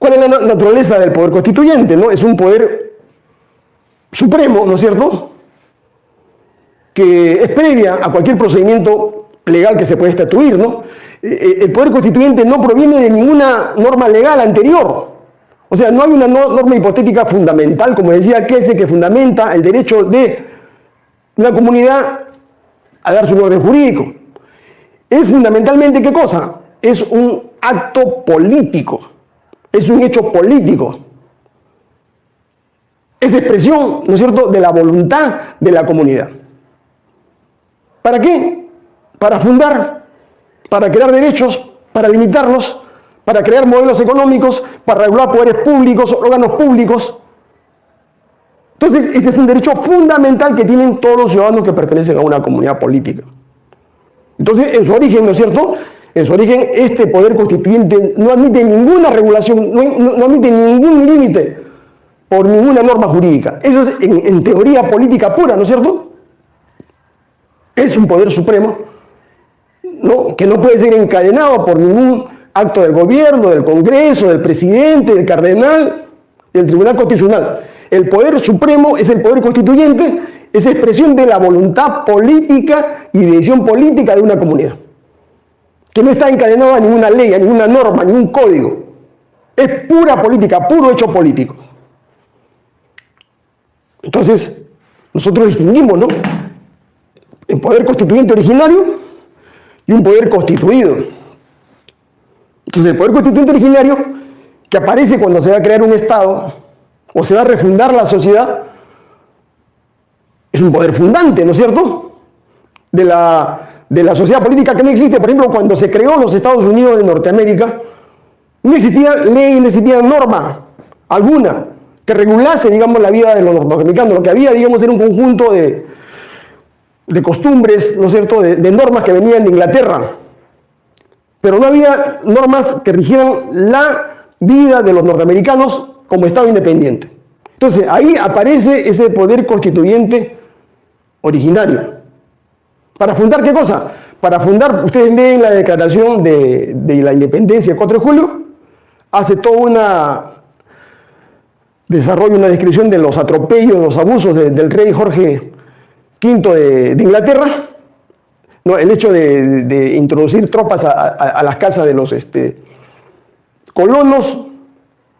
¿Cuál es la naturaleza del poder constituyente? ¿No? Es un poder supremo, ¿no es cierto?, que es previa a cualquier procedimiento legal que se pueda estatuir, ¿no? El poder constituyente no proviene de ninguna norma legal anterior. O sea, no hay una norma hipotética fundamental, como decía Kelsen, que fundamenta el derecho de una comunidad a dar su orden jurídico. Es fundamentalmente, ¿qué cosa? Es un acto político, es un hecho político. Es expresión, ¿no es cierto?, de la voluntad de la comunidad. ¿Para qué? Para fundar, para crear derechos, para limitarlos, para crear modelos económicos, para regular poderes públicos, órganos públicos. Entonces, ese es un derecho fundamental que tienen todos los ciudadanos que pertenecen a una comunidad política. Entonces, en su origen, ¿no es cierto?, en su origen, este poder constituyente no admite ninguna regulación, no admite ningún límite por ninguna norma jurídica. Eso es en teoría política pura, ¿no es cierto? Es un poder supremo, ¿no?, que no puede ser encadenado por ningún acto del gobierno, del Congreso, del presidente, del cardenal, del Tribunal Constitucional. El poder supremo es el poder constituyente, es expresión de la voluntad política y de decisión política de una comunidad, que no está encadenado a ninguna ley, a ninguna norma, a ningún código. Es pura política, puro hecho político. Entonces, nosotros distinguimos, ¿no?, el poder constituyente originario y un poder constituido. Entonces, el poder constituyente originario, que aparece cuando se va a crear un Estado o se va a refundar la sociedad, es un poder fundante, ¿no es cierto?, de la sociedad política, que no existe. Por ejemplo, cuando se creó los Estados Unidos de Norteamérica, no existía ley, no existía norma alguna que regulase, digamos, la vida de los norteamericanos. Lo que había, digamos, era un conjunto de costumbres, ¿no es cierto?, de normas que venían de Inglaterra. Pero no había normas que rigieran la vida de los norteamericanos como Estado independiente. Entonces, ahí aparece ese poder constituyente originario. ¿Para fundar qué cosa? Para fundar, ustedes leen la Declaración de la Independencia el 4 de julio, hace todo desarrolla una descripción de los atropellos, los abusos del rey Jorge V de Inglaterra, ¿no? El hecho de introducir tropas a las casas de los colonos,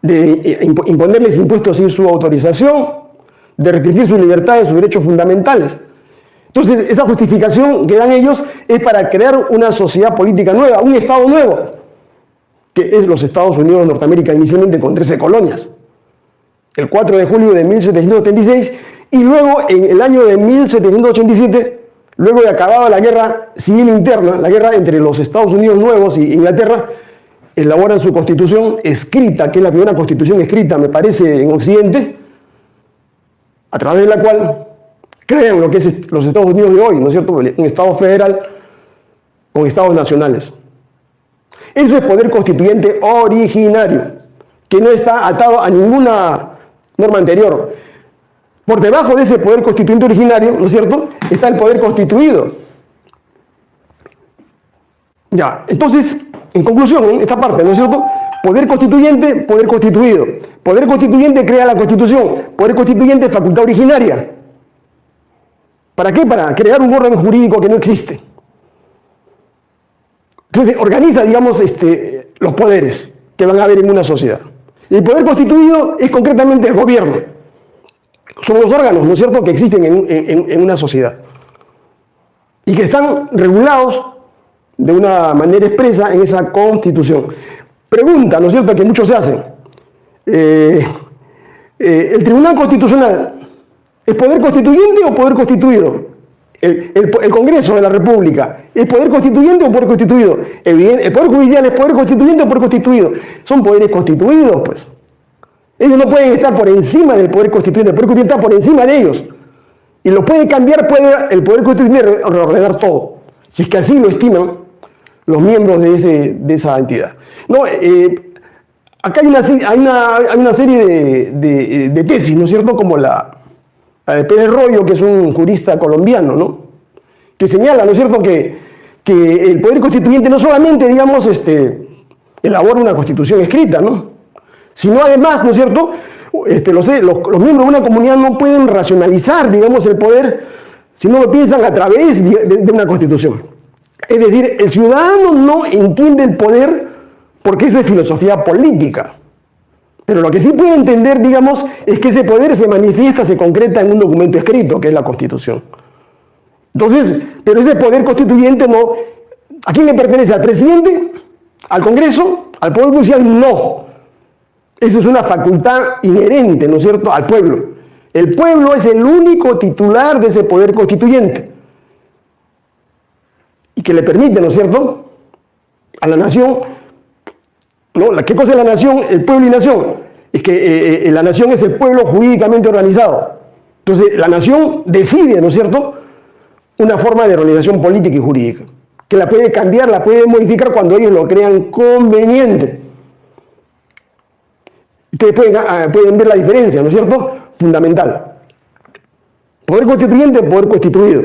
de imponerles impuestos sin su autorización, de restringir sus libertades, sus derechos fundamentales. Entonces, esa justificación que dan ellos es para crear una sociedad política nueva, un Estado nuevo, que es los Estados Unidos de Norteamérica, inicialmente con 13 colonias. El 4 de julio de 1776, y luego en el año de 1787, luego de acabada la guerra civil interna, la guerra entre los Estados Unidos nuevos y Inglaterra, elaboran su constitución escrita, que es la primera constitución escrita, me parece, en Occidente, a través de la cual crean lo que es los Estados Unidos de hoy, ¿no es cierto?, un Estado federal con Estados nacionales. Eso es poder constituyente originario, que no está atado a ninguna norma anterior. Por debajo de ese poder constituyente originario, ¿no es cierto?, está el poder constituido. Ya, entonces, en conclusión, en esta parte, ¿no es cierto?, poder constituyente, poder constituido. Poder constituyente crea la Constitución. Poder constituyente, facultad originaria. ¿Para qué? Para crear un orden jurídico que no existe. Entonces, organiza, digamos, los poderes que van a haber en una sociedad. El poder constituido es concretamente el gobierno. Son los órganos, ¿no es cierto?, que existen en una sociedad y que están regulados de una manera expresa en esa Constitución. Pregunta, ¿no es cierto?, que muchos se hacen. ¿El Tribunal Constitucional es poder constituyente o poder constituido? El Congreso de la República ¿es poder constituyente o poder constituido? El Poder Judicial ¿es poder constituyente o poder constituido? Son poderes constituidos, pues. Ellos no pueden estar por encima del poder constituyente, el poder constituyente está por encima de ellos. Y lo puede cambiar, puede el poder constituyente reordenar todo, si es que así lo estiman los miembros de esa entidad. No, acá hay una serie de tesis, ¿no es cierto?, como la de Pérez Royo, que es un jurista colombiano, ¿no?, que señala, ¿no es cierto?, que el poder constituyente no solamente, digamos, elabora una constitución escrita, ¿no?, Sino además, ¿no es cierto?, los miembros de una comunidad no pueden racionalizar, digamos, el poder si no lo piensan a través de una constitución. Es decir, el ciudadano no entiende el poder porque eso es filosofía política. Pero lo que sí puede entender, digamos, es que ese poder se manifiesta, se concreta en un documento escrito, que es la Constitución. Entonces, pero ese poder constituyente no... ¿A quién le pertenece? ¿Al presidente? ¿Al Congreso? ¿Al Poder Judicial? No. Eso es una facultad inherente, ¿no es cierto?, al pueblo. El pueblo es el único titular de ese poder constituyente. Y que le permite, ¿no es cierto?, a la nación... ¿No? ¿Qué cosa es la nación? El pueblo y nación. Es que la nación es el pueblo jurídicamente organizado. Entonces, la nación decide, ¿no es cierto?, una forma de organización política y jurídica, que la puede cambiar, la puede modificar cuando ellos lo crean conveniente. Ustedes pueden ver la diferencia, ¿no es cierto?, fundamental. Poder constituyente, poder constituido.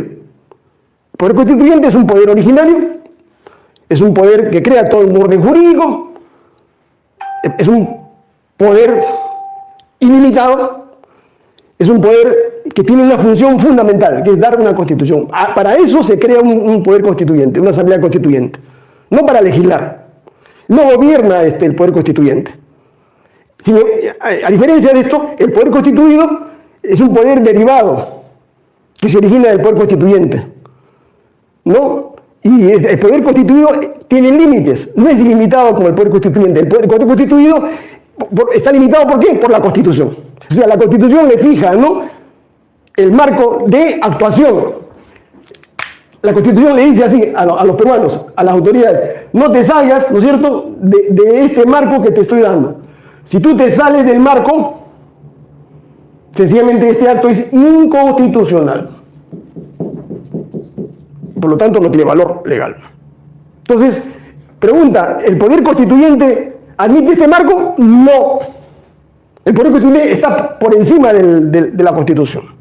Poder constituyente es un poder originario, es un poder que crea todo un orden jurídico, es un poder ilimitado, es un poder que tiene una función fundamental, que es dar una constitución. Para eso se crea un poder constituyente, una asamblea constituyente, no para legislar. No gobierna el poder constituyente. Sino, a diferencia de esto, el poder constituido es un poder derivado que se origina del poder constituyente, ¿no? Y el poder constituido tiene límites, no es ilimitado como el poder constituyente. El poder constituido está limitado, ¿por qué? Por la Constitución. O sea, la Constitución le fija, ¿no?, el marco de actuación. La Constitución le dice así a los peruanos, a las autoridades: no te salgas, ¿no es cierto?, de este marco que te estoy dando. Si tú te sales del marco, sencillamente este acto es inconstitucional. Por lo tanto, no tiene valor legal. Entonces, pregunta: ¿el poder constituyente admite este marco? No. El poder constituyente está por encima de la Constitución.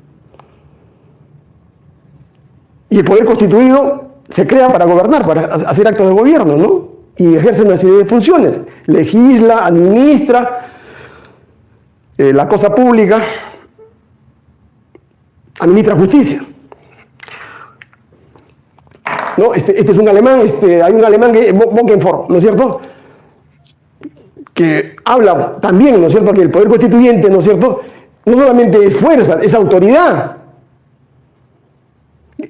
Y el poder constituido se crea para gobernar, para hacer actos de gobierno, ¿no? Y ejerce una serie de funciones. Legisla, administra la cosa pública, administra justicia. ¿No? Este es un alemán, hay un alemán que Bonkenfort, ¿no es cierto?, que habla también, ¿no es cierto?, que el poder constituyente, ¿no es cierto?, no solamente es fuerza, es autoridad.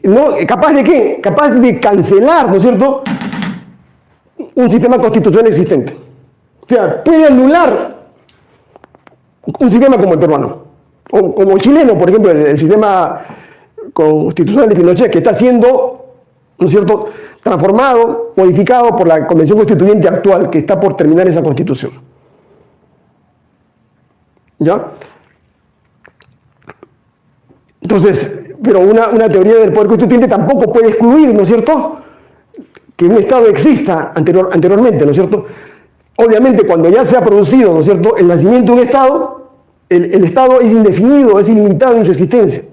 ¿No? ¿Capaz de qué? Capaz de cancelar, ¿no es cierto?, un sistema constitucional existente. O sea, puede anular un sistema como el peruano, o como el chileno, por ejemplo, el sistema constitucional de Pinochet, que está siendo, ¿no es cierto?, transformado, modificado por la Convención Constituyente actual, que está por terminar esa Constitución. ¿Ya? Entonces, pero una teoría del poder constituyente tampoco puede excluir, ¿no es cierto?, que un Estado exista anteriormente, ¿no es cierto? Obviamente, cuando ya se ha producido, ¿no es cierto?, el nacimiento de un Estado, el Estado es indefinido, es ilimitado en su existencia.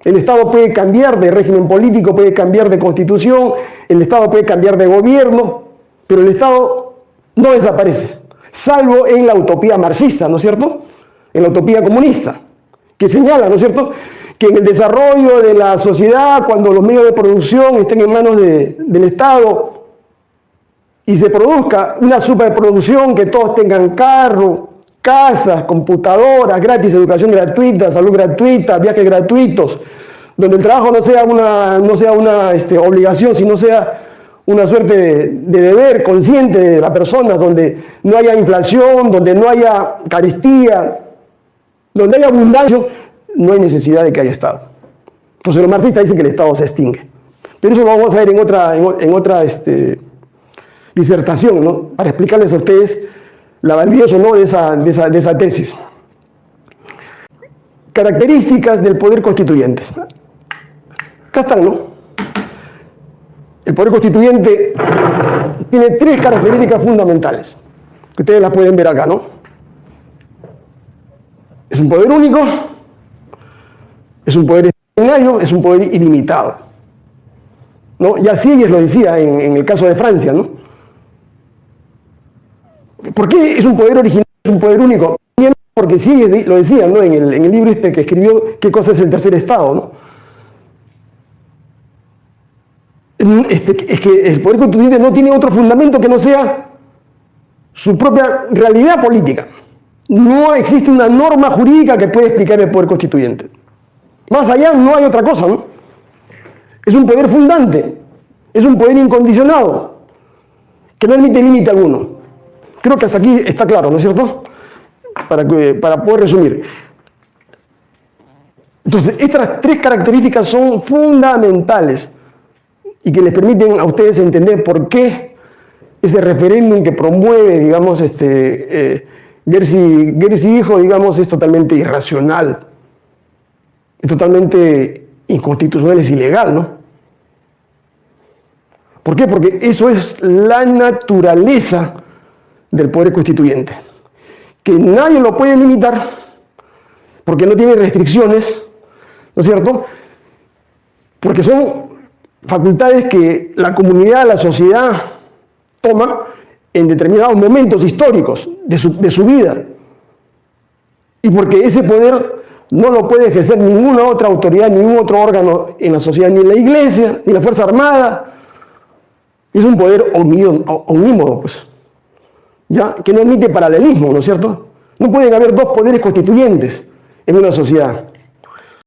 El Estado puede cambiar de régimen político, puede cambiar de constitución, el Estado puede cambiar de gobierno, pero el Estado no desaparece, salvo en la utopía marxista, ¿no es cierto?, en la utopía comunista, que señala, ¿no es cierto?, que en el desarrollo de la sociedad, cuando los medios de producción estén en manos del Estado y se produzca una superproducción, que todos tengan carro, casas, computadoras gratis, educación gratuita, salud gratuita, viajes gratuitos, donde el trabajo no sea una obligación, sino sea una suerte de deber consciente de la persona, donde no haya inflación, donde no haya carestía, donde haya abundancia, no hay necesidad de que haya Estado. Entonces los marxistas dicen que el Estado se extingue. Pero eso lo vamos a ver en otra disertación, ¿no?, para explicarles a ustedes la validez o no de esa tesis. Características del poder constituyente. Acá están, ¿no? El poder constituyente tiene 3 características fundamentales, que ustedes las pueden ver acá, ¿no? Es un poder único, es un poder extraordinario, es un poder ilimitado, ¿no? Y así ellos lo decía en el caso de Francia, ¿no? ¿Por qué es un poder original? es un poder único, porque sí, lo decía, ¿no? En el libro este que escribió, ¿qué cosa es el tercer Estado?, ¿no? Es que el poder constituyente no tiene otro fundamento que no sea su propia realidad política. No existe una norma jurídica que pueda explicar el poder constituyente. Más allá no hay otra cosa, ¿no? Es un poder fundante, es un poder incondicionado, que no admite límite alguno. Creo que hasta aquí está claro, ¿no es cierto? Para poder resumir. Entonces, estas tres características son fundamentales y que les permiten a ustedes entender por qué ese referéndum que promueve, digamos, Gersi hijo, digamos, es totalmente irracional, es totalmente inconstitucional, es ilegal, ¿no? ¿Por qué? Porque eso es la naturaleza del poder constituyente, que nadie lo puede limitar, porque no tiene restricciones, ¿no es cierto? Porque son facultades que la comunidad, la sociedad toma en determinados momentos históricos de su vida. Y porque ese poder no lo puede ejercer ninguna otra autoridad, ningún otro órgano en la sociedad, ni la Iglesia, ni la Fuerza Armada. Es un poder omnímodo, pues, ¿ya? Que no admite paralelismo, ¿no es cierto? No pueden haber dos poderes constituyentes en una sociedad.